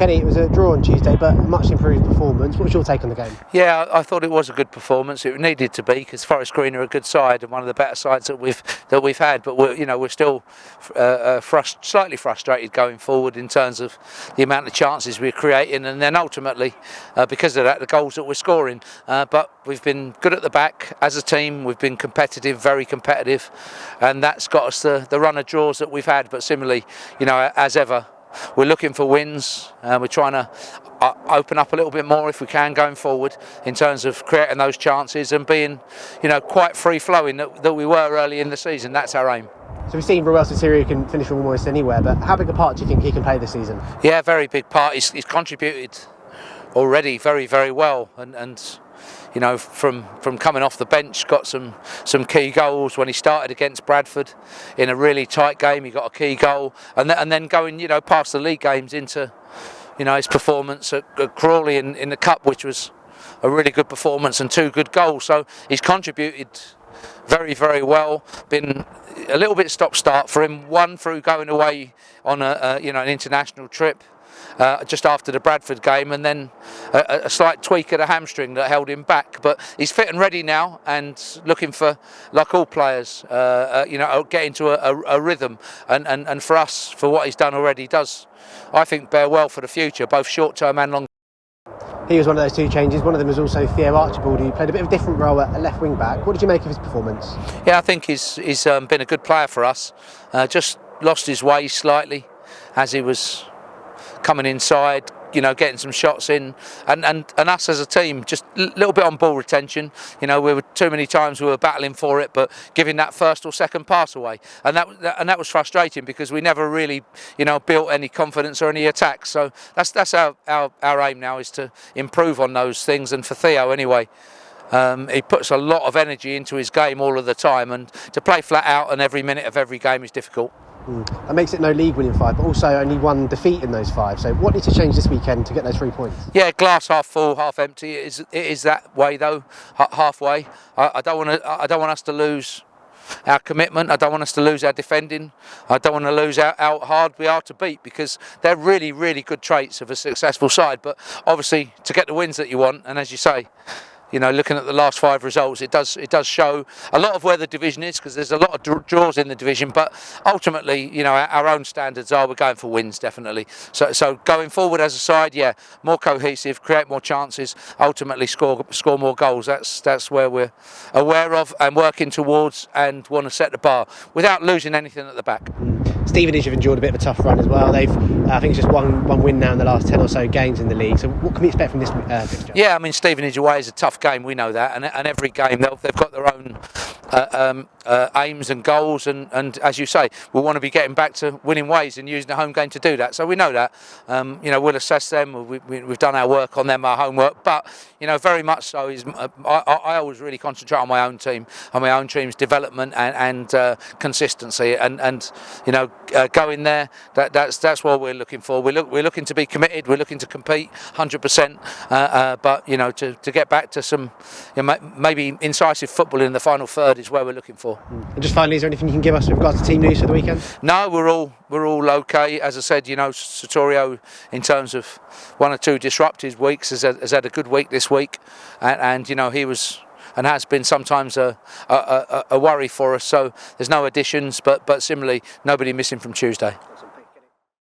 Kenny, it was a draw on Tuesday, but a much improved performance. What's your take on the game? Yeah, I thought it was a good performance. It needed to be, because Forest Green are a good side and one of the better sides that we've had. But we're still slightly frustrated going forward in terms of the amount of chances we're creating, and then ultimately, because of that, the goals that we're scoring. But we've been good at the back as a team. We've been competitive, very competitive, and that's got us the run of draws that we've had. But similarly, as ever, we're looking for wins. We're trying to open up a little bit more if we can going forward in terms of creating those chances and being, quite free-flowing that we were early in the season. That's our aim. So we've seen Ruel Sotirio can finish from almost anywhere, but how big a part do you think he can play this season? Yeah, very big part. He's contributed already very, very well, and from coming off the bench, got some key goals when he started against Bradford in a really tight game. He got a key goal, and then going past the league games into his performance at Crawley in the cup, which was a really good performance and 2 good goals. So he's contributed very, very well. Been a little bit stop-start for him. One through going away on an international trip. Just after the Bradford game, and then a slight tweak of the hamstring that held him back. But he's fit and ready now, and looking for, like all players, get into a rhythm. And for us, for what he's done already, does, I think, bear well for the future, both short term and long. He was one of those 2 changes. One of them was also Theo Archibald, who played a bit of a different role at left wing back. What did you make of his performance? Yeah, I think he's been a good player for us. Just lost his way slightly as he was coming inside, getting some shots in, and us as a team just a little bit on ball retention. We were too many times we were battling for it, but giving that first or second pass away, and that was frustrating because we never really built any confidence or any attacks. So that's our aim now, is to improve on those things. And for Theo anyway, he puts a lot of energy into his game all of the time, and to play flat out and every minute of every game is difficult. That makes it no league winning 5, but also only 1 defeat in those 5. So what needs to change this weekend to get those 3 points? Yeah, glass half full, half empty. It is that way though. Halfway. I don't want us to lose our commitment. I don't want us to lose our defending. I don't want to lose how hard we are to beat, because they're really, really good traits of a successful side. But obviously, to get the wins that you want, and as you say, looking at the last 5 results, it does show a lot of where the division is, because there's a lot of draws in the division. But ultimately, our own standards are we're going for wins, definitely. So going forward as a side, yeah, more cohesive, create more chances, ultimately score more goals. That's where we're aware of and working towards, and want to set the bar without losing anything at the back. Stevenage have endured a bit of a tough run as well. They've, I think, it's just one win now in the last 10 or so games in the league. So what can we expect from this fixture? Yeah, I mean, Stevenage away is a tough game. We know that, and every game they've got their own aims and goals, and as you say, we want to be getting back to winning ways and using the home game to do that. So we know that. We'll assess them. We've done our work on them, our homework. But very much so. I always really concentrate on my own team, on my own team's development and consistency, and going there. That's what we're looking for. We're looking to be committed. We're looking to compete 100%. But to get back to some maybe incisive football in the final third is where we're looking for. And just finally, is there anything you can give us with regards to team news for the weekend? No, we're all okay. As I said, Sotirio, in terms of 1 or 2 disrupted weeks, has had a good week this week, and he was and has been sometimes a worry for us. So there's no additions, but similarly, nobody missing from Tuesday.